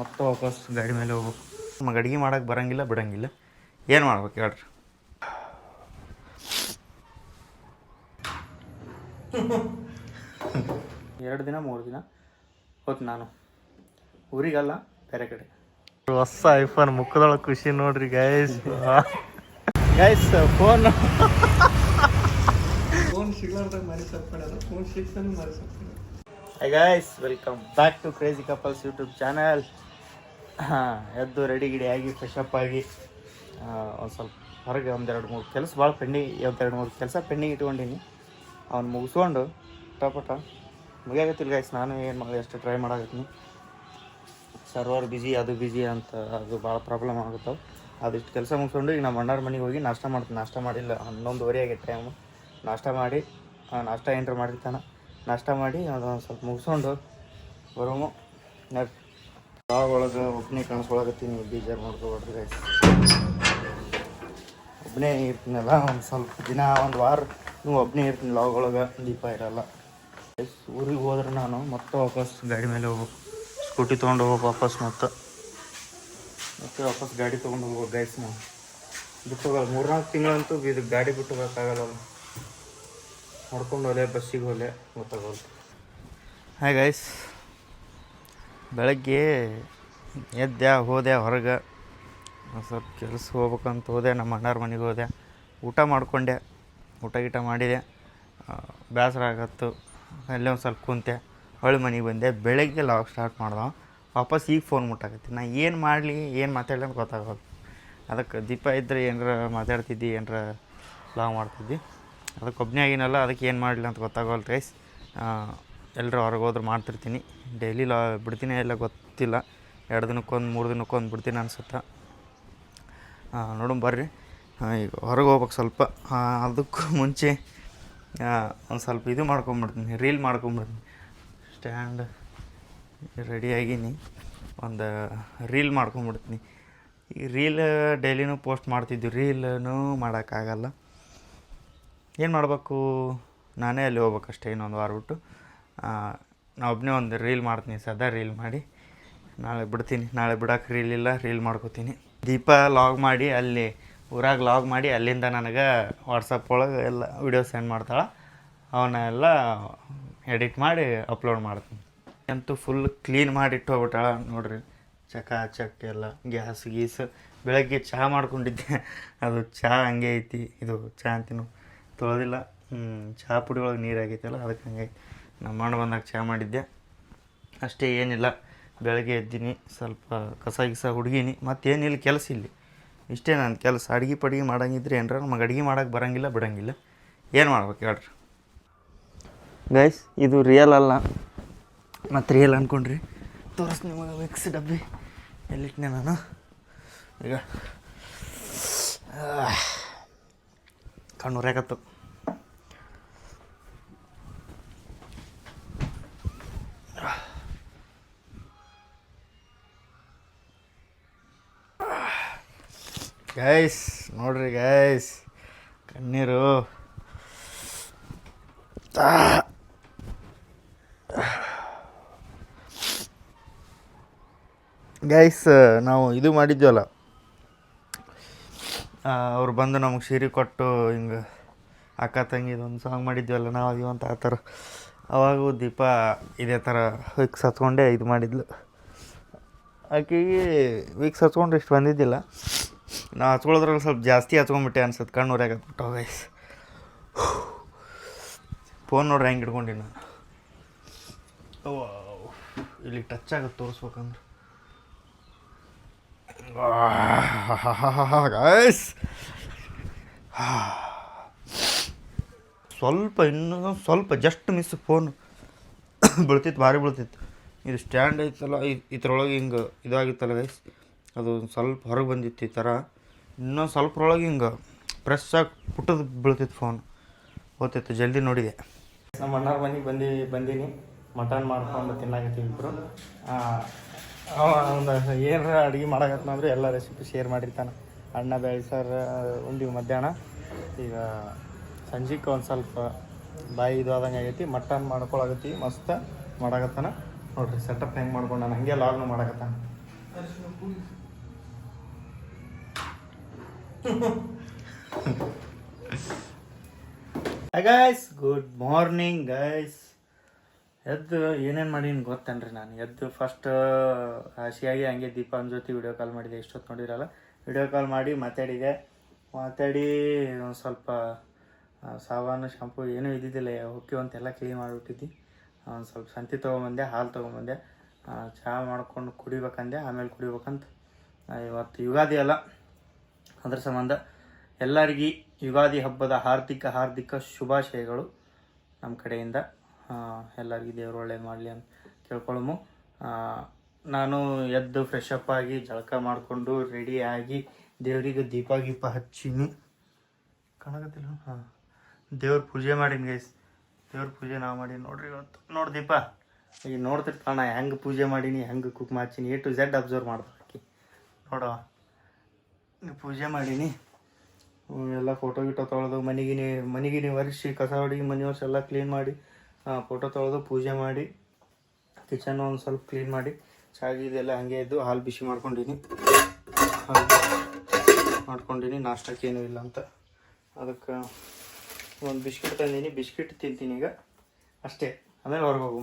ಮತ್ತೆ ವಾಪಸ್ ಗಾಡಿ ಮೇಲೆ ಹೋಗ್ಬೇಕು. ನಮಗೆ ಅಡುಗೆ ಮಾಡೋಕ್ಕೆ ಬರೋಂಗಿಲ್ಲ ಬಿಡೋಂಗಿಲ್ಲ. ಏನು ಮಾಡ್ಬೇಕು ಹೇಳ್ರಿ? ಎರಡು ದಿನ 3 ದಿನ ಹೋಯ್ತು ನಾನು ಊರಿಗಲ್ಲ ಬೇರೆ ಕಡೆ. ಹೊಸ ಐಫೋನ್ ಮುಖದೊಳಗೆ ಖುಷಿ ನೋಡ್ರಿ ಗೈಸ್. ಫೋನ್ ಸಿಗ್ಲಾರ್ದಾಗ ಮರಿ ಸಪ್ಪಾಡೋದು, ಫೋನ್ ಸಿಕ್ಸನ್ನು ಮರಿ ಸಪ್ಪಾಡೋದು. Hi guys, welcome back to crazy couples YouTube channel. ಎದ್ದು ರೆಡಿ ಗಿಡಿ ಆಗಿ ಫ್ರೆಶ್ ಅಪ್ ಆಗಿ ಒಂದು ಸ್ವಲ್ಪ ಹೊರಗೆ 1-2-3 ಕೆಲಸ ಭಾಳ ಪೆಂಡಿಂಗ್, 2-3 ಕೆಲಸ ಪೆಂಡಿಂಗ್ ಇಟ್ಕೊಂಡಿನಿ. ಅವ್ನು ಮುಗಿಸ್ಕೊಂಡು ಟಪಟ ಮುಗಿಯಾಗತ್ತಿಲ್ಲ ಗೈಸ್. ನಾನು ಏನು ಮಾಡಿ ಅಷ್ಟು ಟ್ರೈ ಮಾಡಾಕತ್ತೀನಿ. ಸರ್ವರ್ ಬಿಜಿ, ಅದು ಬಿಜಿ ಅಂತ ಅದು ಭಾಳ ಪ್ರಾಬ್ಲಮ್ ಆಗುತ್ತವೆ. ಅದಿಷ್ಟು ಕೆಲಸ ಮುಗಿಸ್ಕೊಂಡು ಈಗ ನಮ್ಮ ಅಣ್ಣಾರ ಮನೆಗೆ ಹೋಗಿ ನಾಷ್ಟ ಮಾಡ್ತೀನಿ. ನಾಷ್ಟ ಮಾಡಿಲ್ಲ, 11:30 ಆಗೈತೆ ಟೈಮು. ನಾಷ್ಟ ಮಾಡಿ ನಾಷ್ಟ ಎಂಟ್ರ್ ಮಾಡಿರ್ತಾನೆ. ನಾಷ್ಟ ಮಾಡಿ ಅದೊಂದು ಸ್ವಲ್ಪ ಮುಗಿಸ್ಕೊಂಡು ಬರೋಮು. ಒಳಗೆ ಒಬ್ಬನೇ ಕಾಣಿಸ್ಕೊಳಕತ್ತೀನಿ. ಬೇಜಾರು ಮಾಡ್ಕೊಬೇಡ್ರಿ ಗೈಸ್, ಒಬ್ಬನೇ ಇರ್ತೀನಲ್ಲ. ಒಂದು ಸ್ವಲ್ಪ ದಿನ, ಒಂದು ವಾರ ಒಬ್ಬನೇ ಇರ್ತೀನಿ. ಲಾಗ್ ಒಳಗೆ ದೀಪ ಇರಲ್ಲ. ಊರಿಗೆ ಹೋದ್ರೆ ನಾನು ಮತ್ತೆ ವಾಪಸ್ ಗಾಡಿ ಮೇಲೆ ಹೋಗ್ಬೇಕು. ಸ್ಕೂಟಿ ತೊಗೊಂಡು ಹೋಗ್ಬೇಕು ವಾಪಸ್. ಮತ್ತೆ ವಾಪಸ್ ಗಾಡಿ ತೊಗೊಂಡು ಹೋಗ್ಬೇಕು ಗೈಸ್. ನಾವು ಬಿಟ್ಟು ಹೋಗಲ್ಲ. 3-4 ತಿಂಗಳಂತೂ ಇದು ಗಾಡಿ ಬಿಟ್ಟು ಹೋಗೋಕ್ಕಾಗಲ್ಲ. ನೋಡ್ಕೊಂಡು ಹೋಲೆ, ಬಸ್ಸಿಗೆ ಹೋಲೆ, ಗೊತ್ತಾಗೋಲ್ಲ. ಹಾಯ್ ಗೈಸ್, ಬೆಳಗ್ಗೆ ಎದ್ದೆ ಹೋದೆ ಹೊರಗೆ. ಸ್ವಲ್ಪ ಕೆಲಸ ಹೋಗ್ಬೇಕಂತ ಹೋದೆ. ನಮ್ಮ ಅಣ್ಣಾರ ಮನೆಗೆ ಹೋದೆ. ಊಟ ಮಾಡಿಕೊಂಡೆ. ಊಟ ಮಾಡಿದೆ. ಬೇಸರ ಆಗತ್ತು. ಅಲ್ಲೇ ಒಂದು ಸ್ವಲ್ಪ ಕುಂತೆ. ಹೊಳ್ಳಿ ಮನೆಗೆ ಬಂದೆ. ಬೆಳಗ್ಗೆ ಲಾಗ್ ಸ್ಟಾರ್ಟ್ ಮಾಡ್ದೆ. ವಾಪಸ್ ಈಗ ಫೋನ್ ಮುಟ್ಟಾಕತ್ತೀನಿ. ನಾ ಏನು ಮಾಡಲಿ, ಏನು ಮಾತಾಡಲಿ ಅಂತ ಗೊತ್ತಾಗೋದು. ಅದಕ್ಕೆ ದೀಪ ಇದ್ದರೆ ಏನಾರ ಮಾತಾಡ್ತಿದ್ದಿ, ಏನಾರ ಲಾಗ್ ಮಾಡ್ತಿದ್ದಿ. ಅದಕ್ಕೆ ಒಬ್ಬನೇ ಆಗಿನಲ್ಲ, ಅದಕ್ಕೆ ಏನು ಮಾಡಲಿ ಅಂತ ಗೊತ್ತಾಗೋಲ್ಲ ಗೈಸ್. ಎಲ್ಲರೂ ಹೊರಗೆ ಹೋದ್ರೆ ಮಾಡ್ತಿರ್ತೀನಿ. ಡೈಲಿ ಬಿಡ್ತೀನಿ ಎಲ್ಲ ಗೊತ್ತಿಲ್ಲ. 2 ದಿನಕ್ಕೊಂದು 3 ದಿನಕ್ಕೊಂದು ಬಿಡ್ತೀನಿ ಅನ್ಸುತ್ತೆ. ನೋಡೋಣ ಬರ್ರಿ. ಈಗ ಹೊರಗೆ ಹೋಗ್ಬೇಕು ಸ್ವಲ್ಪ. ಅದಕ್ಕೂ ಮುಂಚೆ ಒಂದು ಸ್ವಲ್ಪ ಇದು ಮಾಡ್ಕೊಂಬಿಡ್ತೀನಿ, ರೀಲ್ ಮಾಡ್ಕೊಂಬಿಡ್ತೀನಿ. ಸ್ಟ್ಯಾಂಡ್ ರೆಡಿಯಾಗೀನಿ. ಒಂದು ರೀಲ್ ಮಾಡ್ಕೊಂಬಿಡ್ತೀನಿ. ಈ ರೀಲ್ ಡೈಲಿನೂ ಪೋಸ್ಟ್ ಮಾಡ್ತಿದ್ವಿ. ರೀಲೂ ಮಾಡೋಕ್ಕಾಗಲ್ಲ. ಏನು ಮಾಡಬೇಕು, ನಾನೇ ಅಲ್ಲಿ ಹೋಗ್ಬೇಕಷ್ಟೇ. ಇನ್ನೊಂದು ವಾರ ಬಿಟ್ಟು ನಾ ಒಬ್ಬನೇ ಒಂದು ರೀಲ್ ಮಾಡ್ತೀನಿ. ಸದಾ ರೀಲ್ ಮಾಡಿ ನಾಳೆ ಬಿಡ್ತೀನಿ. ನಾಳೆ ಬಿಡೋಕೆ ರೀಲ್ ಇಲ್ಲ, ರೀಲ್ ಮಾಡ್ಕೋತೀನಿ. ದೀಪ ಲಾಗ್ ಮಾಡಿ ಅಲ್ಲಿ ಊರಾಗ ಲಾಗ್ ಮಾಡಿ ಅಲ್ಲಿಂದ ನನಗೆ ವಾಟ್ಸಪ್ ಒಳಗೆ ಎಲ್ಲ ವೀಡಿಯೋ ಸೆಂಡ್ ಮಾಡ್ತಾಳೆ. ಅವನ್ನೆಲ್ಲ ಎಡಿಟ್ ಮಾಡಿ ಅಪ್ಲೋಡ್ ಮಾಡ್ತೀನಿ. ಅಂತೂ ಫುಲ್ ಕ್ಲೀನ್ ಮಾಡಿ ಇಟ್ಟು ಹೋಗ್ಬಿಟ್ಟಾಳ ನೋಡ್ರಿ. ಚಕ್ ಎಲ್ಲ ಗ್ಯಾಸ್ ಗೀಸ್. ಬೆಳಗ್ಗೆ ಚಹಾ ಮಾಡ್ಕೊಂಡಿದ್ದೆ, ಅದು ಚಹಾ ಹಂಗೆ ಐತಿ. ಇದು ಚಹಾ ಅಂತೀನು ತೊಳೆದಿಲ್ಲ. ಚಹಾ ಪುಡಿ ಒಳಗೆ ನೀರು ಆಗೈತಲ್ಲ, ಅದಕ್ಕೆ ಹಂಗೆ ನಮ್ಮ ಅಣ್ಣ ಬಂದಾಗ ಚಹಾ ಮಾಡಿದ್ದೆ ಅಷ್ಟೇ. ಏನಿಲ್ಲ, ಬೆಳಗ್ಗೆ ಎದ್ದೀನಿ, ಸ್ವಲ್ಪ ಕಸ ಗಿಸ ಹುಡುಗೀನಿ. ಮತ್ತೇನಿಲ್ಲ ಕೆಲಸ ಇಲ್ಲಿ. ಇಷ್ಟೇ ನನ್ನ ಕೆಲಸ. ಅಡುಗೆ ಮಾಡಂಗಿದ್ರೆ ಏನಾರ ನಮಗೆ ಅಡುಗೆ ಮಾಡೋಕ್ಕೆ ಬರೋಂಗಿಲ್ಲ ಬಿಡೋಂಗಿಲ್ಲ. ಏನು ಮಾಡ್ಬೇಕು ಹೇಳ್ರಿ ಗೈಸ್? ಇದು ರಿಯಲ್ ಅಲ್ಲ, ಮತ್ತು ರಿಯಲ್ ಅಂದ್ಕೊಂಡ್ರಿ. ತೋರಿಸ್ ನಿಮಗೆ ಮಿಕ್ಸ್ ಡಬ್ಬಿ ಎಲ್ಲಿಟ್ಟನೆ ನಾನು. ಈಗ ಕಣ್ಣು ಉರಿಯಾಕತ್ತು. ಗೈಸ್ ನೋಡ್ರಿ ಗೈಸ್, ಕಣ್ಣೀರು. ಗೈಸ್ ನಾವು ಇದು ಮಾಡಿದ್ವಲ್ಲ, ಅವ್ರು ಬಂದು ನಮಗೆ ಸೀರೆ ಕೊಟ್ಟು ಹಿಂಗೆ ಅಕ್ಕ ತಂಗಿದೊಂದು ಸಾಂಗ್ ಮಾಡಿದ್ವಲ್ಲ ನಾವು ಇವಂತ. ಆ ಥರ ಅವಾಗೂ ದೀಪ ಇದೇ ಥರ ವಿಕ್ಸ್ ಹಚ್ಕೊಂಡೆ ಇದು ಮಾಡಿದ್ಲು. ಆಕೆಗೆ ವಿಕ್ಸ್ ಹಚ್ಕೊಂಡ್ರೆ ಇಷ್ಟು ಬಂದಿದ್ದಿಲ್ಲ. ನಾ ಹಚ್ಕೊಳ್ಳೋದ್ರಲ್ಲಿ ಸ್ವಲ್ಪ ಜಾಸ್ತಿ ಹಚ್ಕೊಂಡ್ಬಿಟ್ಟೆ ಅನ್ಸುತ್ತೆ. ಕಣ್ಣು ಉರಿಯಾಕತ್ಬಿಟ್ಟು ಗೈಸ್. ಫೋನ್ ನೋಡ್ರಿ ಹೆಂಗೆ ಇಟ್ಕೊಂಡು ನಾನು. ಇಲ್ಲಿ ಟಚ್ ಆಗುತ್ತೆ ತೋರಿಸ್ಬೇಕಂದ್ರೆ. ಗೈಸ್ ಇನ್ನೂ ಸ್ವಲ್ಪ ಜಸ್ಟ್ ಮಿಸ್ ಫೋನ್ ಬೀಳ್ತಿತ್ತು, ಭಾರಿ ಬೀಳ್ತಿತ್ತು. ಇದು ಸ್ಟ್ಯಾಂಡ್ ಐತಲ್ಲ, ಇದ್ರೊಳಗೆ ಹಿಂಗೆ ಇದಾಗಿತ್ತಲ್ಲ ಗೈಸ್, ಅದು ಸ್ವಲ್ಪ ಹೊರಗೆ ಬಂದಿತ್ತು ಈ ಥರ. ಇನ್ನೊಂದು ಸ್ವಲ್ಪರೊಳಗೆ ಹಿಂಗೆ ಪ್ರೆಸ್ ಆಗಿ ಪುಟ್ಟದು ಬೀಳ್ತಿತ್ತು ಫೋನ್. ಹೋಗ್ತಿತ್ತು, ಜಲ್ದಿ ನೋಡಿದೆ. ನಮ್ಮ ಅಣ್ಣಾರ ಮನೆಗೆ ಬಂದೀನಿ. ಮಟನ್ ಮಾಡ್ಕೊಂಡು ತಿನ್ನಾಕತ್ತೀವಿ ಇಬ್ಬರು. ಒಂದು ಏನಾರ ಅಡುಗೆ ಮಾಡಕತ್ತಂದ್ರೆ ಎಲ್ಲ ರೆಸಿಪಿ ಶೇರ್ ಮಾಡಿರ್ತಾನೆ. ಅಣ್ಣ ಬೇಳೆ ಸಾರು ಉಂಡಿವಿ ಮಧ್ಯಾಹ್ನ. ಈಗ ಸಂಜೆಗೆ ಒಂದು ಸ್ವಲ್ಪ ಬಾಯಿ ಇದು ಆದಂಗೆ ಆಗೈತಿ. ಮಟನ್ ಮಾಡ್ಕೊಳಕತ್ತೀವಿ. ಮಸ್ತ್ ಮಾಡಕತ್ತಾನ ನೋಡ್ರಿ. ಸೆಟಪ್ ಹೆಂಗೆ ಮಾಡ್ಕೊಂಡು ನಾನು ಹಂಗೆ ಲಾಗ್ನು ಮಾಡಕತ್ತಾನ. Guys good morning guys. ಎದ್ದು ಏನೇನು ಮಾಡೀನಿ ಗೊತ್ತೇನ್ರಿ. ನಾನು ಎದ್ದು ಫಸ್ಟ್ ಹಸಿಯಾಗಿ ಹಂಗೆ ದೀಪನ ಜೊತೆ ವಿಡಿಯೋ ಕಾಲ್ ಮಾಡಿದೆ. ಎಷ್ಟೊತ್ತು ನೋಡಿರಲ್ಲ, ವಿಡಿಯೋ ಕಾಲ್ ಮಾಡಿ ಮಾತಾಡಿ ಒಂದು ಸ್ವಲ್ಪ ಸಾಬಾನು ಶಾಂಪು ಏನೂ ಇದ್ದಿದ್ದಿಲ್ಲ, ಹೊಕ್ಕಿ ಅಂತೆಲ್ಲ ಕ್ಲೀನ್ ಮಾಡಿಬಿಟ್ಟಿದ್ದಿ. ಒಂದು ಸ್ವಲ್ಪ ಸಂತಿ ತೊಗೊಂಬಂದೆ, ಹಾಲು ತೊಗೊಂಬಂದೆ, ಚಹಾ ಮಾಡ್ಕೊಂಡು ಕುಡಿಬೇಕಂದೆ. ಆಮೇಲೆ ಕುಡಿಬೇಕಂತ ಇವತ್ತು ಯುಗಾದಿ ಅಲ್ಲ, ಅದ್ರ ಸಂಬಂಧ ಎಲ್ಲರಿಗೂ ಯುಗಾದಿ ಹಬ್ಬದ ಹಾರ್ದಿಕ ಶುಭಾಶಯಗಳು ನಮ್ಮ ಕಡೆಯಿಂದ. ಎಲ್ಲರಿಗೂ ದೇವರು ಒಳ್ಳೇದು ಮಾಡಲಿ ಅಂತ ಕೇಳ್ಕೊಳ್ಳೋಮು. ನಾನು ಎದ್ದು ಫ್ರೆಶ್ ಅಪ್ ಆಗಿ ಜಳಕ ಮಾಡಿಕೊಂಡು ರೆಡಿಯಾಗಿ ದೇವರಿಗೆ ದೀಪ ಗೀಪ ಹಚ್ಚೀನಿ. ಕಾಣಕತ್ತಿಲ್ಲ? ಹಾಂ, ದೇವ್ರ ಪೂಜೆ ಮಾಡೀನಿ ಗೈಸ್. ದೇವ್ರ ಪೂಜೆ ನಾವು ಮಾಡೀನಿ ನೋಡ್ರಿ ಇವತ್ತು. ನೋಡಿ ದೀಪ ಈಗ ನೋಡ್ತಿರ್ತಾಳ ನಾ ಹೆಂಗೆ ಪೂಜೆ ಮಾಡೀನಿ, ಹೆಂಗೆ ಕುಕ್ ಮಾಡ್ತೀನಿ, A to Z ಅಬ್ಸರ್ವ್ ಮಾಡ್ತಾಕಿ ನೋಡವ. ಪೂಜೆ ಮಾಡೀನಿ, ಎಲ್ಲ ಫೋಟೋ ಗಿಟೋ ತೊಳೆದು ಮನೆಗಿನಿ ಒರೆಸಿ ಕಸ ಹೊಡಿಗೆ ಮನೆ ವರ್ಷ ಎಲ್ಲ ಕ್ಲೀನ್ ಮಾಡಿ, ಫೋಟೋ ತೊಳೆದು ಪೂಜೆ ಮಾಡಿ, ಕಿಚನ್ ಒಂದು ಸ್ವಲ್ಪ ಕ್ಲೀನ್ ಮಾಡಿ, ಚಾಗಿದೆಲ್ಲ ಹಾಗೆ ಇದ್ದು ಹಾಲು ಬಿಸಿ ಮಾಡ್ಕೊಂಡೀನಿ. ನಾಷ್ಟಕ್ಕೆ ಏನೂ ಇಲ್ಲ ಅಂತ ಅದಕ್ಕೆ ಒಂದು ಬಿಸ್ಕಿಟ್ ತಂದೀನಿ. ಬಿಸ್ಕಿಟ್ ತಿಂತೀನಿ ಈಗ ಅಷ್ಟೇ. ಆಮೇಲೆ ಹೊರಗೆ ಹೋಗು,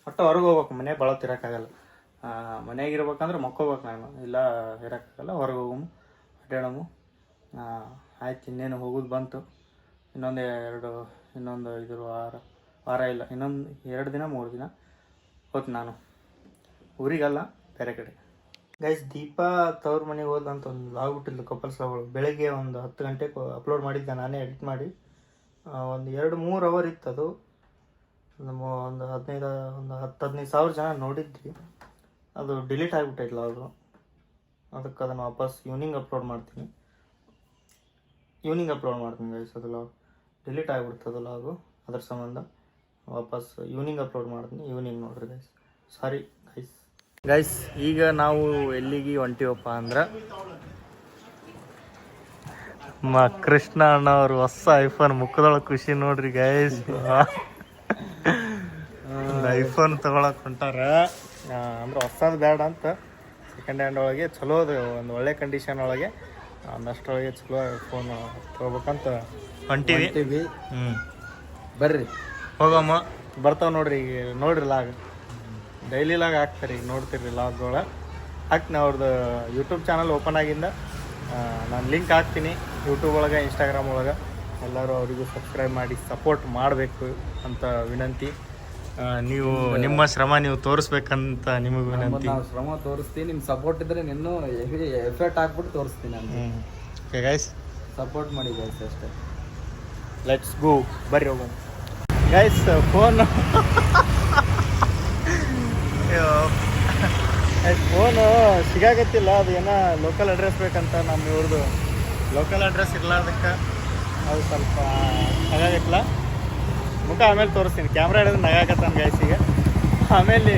ಒಟ್ಟು ಹೊರಗೆ ಹೋಗ್ಬೇಕು. ಮನೆ ಭಾಳ ತಿರೋಕ್ಕಾಗಲ್ಲ. ಮನೆಯಾಗಿರ್ಬೇಕಂದ್ರೆ ಮಕ್ಕೋಬೇಕು ನಾನು, ಇಲ್ಲ ಇರೋಕ್ಕಾಗಲ್ಲ. ಹೊರಗೆ ಹೋಗು, ಅಡ್ಡಾಡಮು. ಆಯ್ತು, ಇನ್ನೇನು ಹೋಗೋದು ಬಂತು. ಇನ್ನೊಂದು 5 ವಾರ ಇಲ್ಲ, ಇನ್ನೊಂದು 2 ದಿನ 3 ದಿನ ಹೋತು ನಾನು ಊರಿಗಲ್ಲ, ಬೇರೆ ಕಡೆ. ಗೈಸ್, ದೀಪ ತವ್ರ ಮನೆಗೆ ಹೋದಂತ ಒಂದು ವ್ಲಾಗ್ ಬಿಟ್ಟಿದ್ದು ಕಪಲ್ಸ್ ವ್ಲಾಗ್. ಬೆಳಗ್ಗೆ ಒಂದು 10 ಗಂಟೆಗೆ ಅಪ್ಲೋಡ್ ಮಾಡಿದ್ದೆ, ನಾನೇ ಎಡಿಟ್ ಮಾಡಿ. ಒಂದು 2-3 ಅವರ್ ಇತ್ತು ಅದು. ಒಂದು 10-15 ಸಾವಿರ ಜನ ನೋಡಿದ್ರಿ. ಅದು ಡಿಲೀಟ್ ಆಗಿಬಿಟ್ಟೈತೆ ಲಾಗು. ಅದಕ್ಕೆ ಅದನ್ನು ವಾಪಸ್ ಈವ್ನಿಂಗ್ ಅಪ್ಲೋಡ್ ಮಾಡ್ತೀನಿ ಗೈಸ್. ಅದು ಲಾಗ್ ಡಿಲೀಟ್ ಆಗಿಬಿಡ್ತದೆ ಲಾಗು, ಅದ್ರ ಸಂಬಂಧ ವಾಪಸ್ ಈವ್ನಿಂಗ್ ಅಪ್ಲೋಡ್ ಮಾಡ್ತೀನಿ. ಈವ್ನಿಂಗ್ ನೋಡ್ರಿ ಗೈಸ್, ಸಾರಿ ಗೈಸ್. ಈಗ ನಾವು ಎಲ್ಲಿಗೆ ಹೊಂಟಿವಪ್ಪ ಅಂದ್ರೆ, ಕೃಷ್ಣ ಅಣ್ಣ ಅವರು ಹೊಸ ಐಫೋನ್ ಮುಖದೊಳಗೆ ಖುಷಿ ನೋಡ್ರಿ ಗೈಸ್. ಐಫೋನ್ ತಗೊಳಕ್ ಹೊಂಟಾರ. ಅಂದ್ರೆ ಹೊಸದು ಬೇಡ ಅಂತ ಸೆಕೆಂಡ್ ಹ್ಯಾಂಡ್ ಒಳಗೆ ಚಲೋದು, ಒಂದು ಒಳ್ಳೆ ಕಂಡೀಷನ್ ಒಳಗೆ ಒಂದಷ್ಟರೊಳಗೆ ಚಲೋ ಫೋನ್ ತೊಗೋಬೇಕಂತ ಹೊಂಟೀವಿ. ಬರ್ರಿ ಹೋಗಮ್ಮ. ಬರ್ತಾವೆ ನೋಡ್ರಿ, ಈಗ ನೋಡ್ರಿ ಲಾಗ್, ಡೈಲಿ ಲಾಗ್ ಹಾಕ್ತಾರೆ. ಈಗ ನೋಡ್ತಿರ್ರಿ ಲಾಗ್ಗಳ ಹಾಕ್ತೀನಿ. ಅವ್ರದ್ದು ಯೂಟ್ಯೂಬ್ ಚಾನಲ್ ಓಪನ್ ಆಗಿಂದ ನಾನು ಲಿಂಕ್ ಹಾಕ್ತೀನಿ ಯೂಟ್ಯೂಬ್ ಒಳಗೆ, ಇನ್ಸ್ಟಾಗ್ರಾಮ್ ಒಳಗೆ. ಎಲ್ಲರೂ ಅವರಿಗೂ ಸಬ್ಸ್ಕ್ರೈಬ್ ಮಾಡಿ ಸಪೋರ್ಟ್ ಮಾಡಬೇಕು ಅಂತ ವಿನಂತಿ. ನೀವು ನಿಮ್ಮ ಶ್ರಮ ನೀವು ತೋರಿಸ್ಬೇಕಂತ ನಿಮಗೆ ವಿನಂತಿ. ನಾವು ಶ್ರಮ ತೋರಿಸ್ತೀನಿ, ನಿಮ್ಮ ಸಪೋರ್ಟ್ ಇದ್ರೆ ಇನ್ನೂ ಎಫರ್ಟ್ ಹಾಕ್ಬಿಟ್ಟು ತೋರಿಸ್ತೀನಿ ನಾನು. ಓಕೆ ಗೈಸ್, ಸಪೋರ್ಟ್ ಮಾಡಿ ಗೈಸ್ ಅಷ್ಟೇ. ಲೆಟ್ಸ್ ಗೋ, ಬರ್ರಿ ಹೋಗೋಣ ಗೈಸ್. ಫೋನು ಸಿಗಾಕತ್ತಿಲ್ಲ. ಅದು ಏನೋ ಲೋಕಲ್ ಅಡ್ರೆಸ್ ಬೇಕಂತ. ನಮ್ಮ ಇವ್ರದ್ದು ಲೋಕಲ್ ಅಡ್ರೆಸ್ ಇರ್ಲಾರ್ದಕ್ಕೆ ಅದು ಸ್ವಲ್ಪ ನಗಾಗತ್ತಲ್ಲ. ಮುಖ ಆಮೇಲೆ ತೋರಿಸ್ತೀನಿ. ಕ್ಯಾಮ್ರಾ ಹಿಡಿದ್ರೆ ನಗಾಕತ್ತಾನ ಗೈಸಿಗೆ. ಆಮೇಲೆ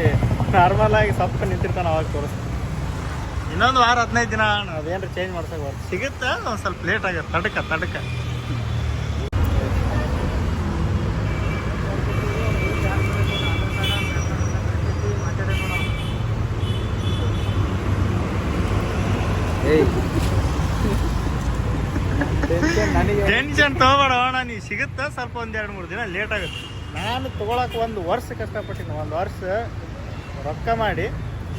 ನಾರ್ಮಲಾಗಿ ಸ್ವಲ್ಪ ನಿಂತಿರ್ತಾನೆ, ಅವಾಗ ತೋರಿಸ್ತೀನಿ. ಇನ್ನೊಂದು ವಾರ 15 ದಿನ ಅದೇನಾರು ಚೇಂಜ್ ಮಾಡ್ಸೋಕೆ ಸಿಗುತ್ತೆ. ಒಂದು ಸ್ವಲ್ಪ ಲೇಟ್ ಆಗುತ್ತೆ, ತಡಕ. ಟೆನ್ಷನ್ ತೊಗೋಬೇಡ ಅಣ್ಣ, ನೀ ಸಿಗುತ್ತೆ. ಸ್ವಲ್ಪ ಒಂದು 2-3 ದಿನ ಲೇಟ್ ಆಗುತ್ತೆ. ನಾನು ತೊಗೊಳಕ್ಕೆ 1 ವರ್ಷ ಕಷ್ಟಪಟ್ಟಿನಿ. 1 ವರ್ಷ ರೊಕ್ಕ ಮಾಡಿ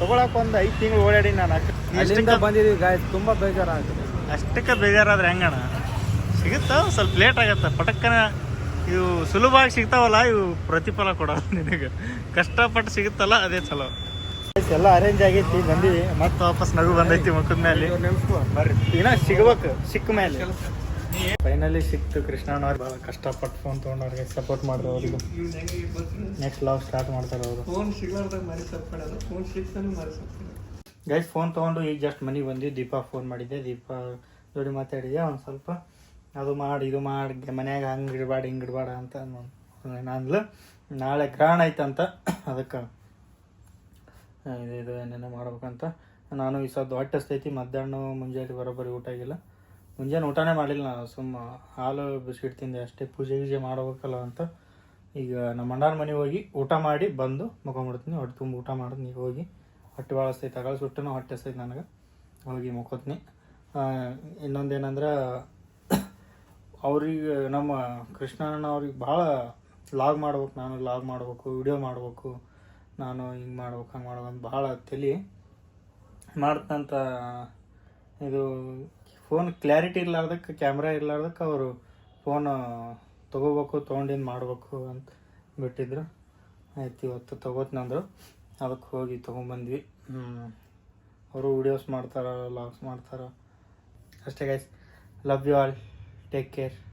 ತೊಗೊಳಕ್ಕೆ ಒಂದು 5 ತಿಂಗಳು ಓಡಾಡಿ. ನಾನು ಅಲ್ಲಿಂದ ಬಂದಿದ್ದೀವಿ ಗಾಯ್ಸ್, ತುಂಬ ಬೇಜಾರಾಗುತ್ತೆ. ಅಷ್ಟಕ್ಕೆ ಬೇಜಾರಾದ್ರೆ ಹೆಂಗಣ್ಣ? ಸಿಗುತ್ತಾ, ಸ್ವಲ್ಪ ಲೇಟ್ ಆಗುತ್ತೆ. ಪಟಕ್ಕನ ಇವು ಸುಲಭವಾಗಿ ಸಿಗ್ತಾವಲ್ಲ, ಇವು ಪ್ರತಿಫಲ ಕೊಡೋಲ್ಲ ನಿನಗೆ. ಕಷ್ಟಪಟ್ಟು ಸಿಗುತ್ತಲ್ಲ, ಅದೇ ಚಲೋ. ಎಲ್ಲ ಅರೇಂಜ್ ಆಗೈತಿ, ಬಂದೀವಿ. ಮತ್ತೆ ವಾಪಸ್ ನಗು ಬಂದೈತಿ ಮುಖದ ಮೇಲೆ. ಬರ್ರಿ, ಇನ್ನ ಸಿಗ್ಬೇಕು. ಸಿಕ್ಕ ಮೇಲೆ ಫೈನಲಿ ಸಿಕ್ತು. ಕೃಷ್ಣಣ್ಣ ಅವ್ರು ಭಾಳ ಕಷ್ಟಪಟ್ಟು ಫೋನ್ ತೊಗೊಂಡವ್ರಿಗೆ ಸಪೋರ್ಟ್ ಮಾಡಿದ್ರು. ಅವ್ರಿಗೂ ನೆಕ್ಸ್ಟ್ ಲಾಗ್ ಸ್ಟಾರ್ಟ್ ಮಾಡ್ತಾರೆ ಅವರು. ಗೈಸ್, ಫೋನ್ ತೊಗೊಂಡು ಈಗ ಜಸ್ಟ್ ಮನೆಗೆ ಬಂದು ದೀಪ ಫೋನ್ ಮಾಡಿದ್ದೆ. ದೀಪ ಜೋಡಿ ಮಾತಾಡಿದೆ ಒಂದು ಸ್ವಲ್ಪ. ಅದು ಮಾಡಿ ಇದು ಮಾಡಿ ಮನ್ಯಾಗ ಹಂಗೆ ಇಡಬೇಡ ಹಿಂಗೆ ಇಡಬೇಡ ಅಂತ ನಾನು. ನಾಳೆ ಗ್ರಹಣ ಐತಂತ, ಅದಕ್ಕೆ ಇದು ಏನೇನೋ ಮಾಡ್ಬೇಕಂತ. ನಾನು ಈ ಸದ್ದು ಹೊಟ್ಟೆ ಹಸ್ತೈತಿ. ಮಧ್ಯಾಹ್ನ ಮುಂಜಾನೆ ಬರೋಬ್ಬರಿ ಊಟ ಆಗಿಲ್ಲ. ಮುಂಜಾನೆ ಊಟನೇ ಮಾಡಲಿಲ್ಲ ನಾನು. ಸುಮ್ಮ ಹಾಲು ಬಿಸ್ಕಿಟ್ ತಿಂದೆ ಅಷ್ಟೇ. ಪೂಜೆ ಗೀಜೆ ಮಾಡ್ಬೇಕಲ್ಲ ಅಂತ ಈಗ ನಮ್ಮ ಅಣ್ಣಾರ ಮನೆಗೆ ಹೋಗಿ ಊಟ ಮಾಡಿ ಬಂದು ಮಕ್ಕೊಂಡ್ಬಿಡ್ತೀನಿ. ಹೊಟ್ಟೆ ತುಂಬ ಊಟ ಮಾಡಿದ್ನಿ. ಈಗ ಹೋಗಿ ಹೊಟ್ಟೆ ಭಾಳ ಹಸ್ತೈತೆ, ಅಗಳ ಸುಟ್ಟನು ಹೊಟ್ಟೆ ಹಸ್ತೈತೆ ನನಗೆ, ಹೋಗಿ ಮುಕ್ಕೋತೀನಿ. ಇನ್ನೊಂದೇನಂದ್ರೆ ಅವ್ರಿಗೆ ನಮ್ಮ ಕೃಷ್ಣಣ್ಣ ಅವ್ರಿಗೆ ಭಾಳ ಲಾಗ್ ಮಾಡ್ಬೇಕು, ನಾನು ಲಾಗ್ ಮಾಡ್ಬೇಕು, ವಿಡಿಯೋ ಮಾಡ್ಬೇಕು, ನಾನು ಹಿಂಗೆ ಮಾಡ್ಬೇಕು ಹಂಗೆ ಮಾಡ್ಬೇಕು ಅಂತ ಭಾಳ ತಲೆ ಮಾಡ್ತಂತ. ಇದು ಫೋನ್ ಕ್ಲಾರಿಟಿ ಇರ್ಲಾರ್ದಕ್ಕೆ, ಕ್ಯಾಮ್ರಾ ಇರ್ಲಾರ್ದಕ್ಕೆ ಅವರು ಫೋನ್ ತೊಗೊಂಡಿದ್ದು ಮಾಡಬೇಕು ಅಂತ ಬಿಟ್ಟಿದ್ರು. ಆಯ್ತು ಇವತ್ತು ತೊಗೋತೀನಂದ್ರು, ಅದಕ್ಕೆ ಹೋಗಿ ತೊಗೊಂಬಂದ್ವಿ. ಅವರು ವೀಡಿಯೋಸ್ ಮಾಡ್ತಾರೆ, ಲಾಗ್ಸ್ ಮಾಡ್ತಾರೆ ಅಷ್ಟೇ guys. Love you all, take care.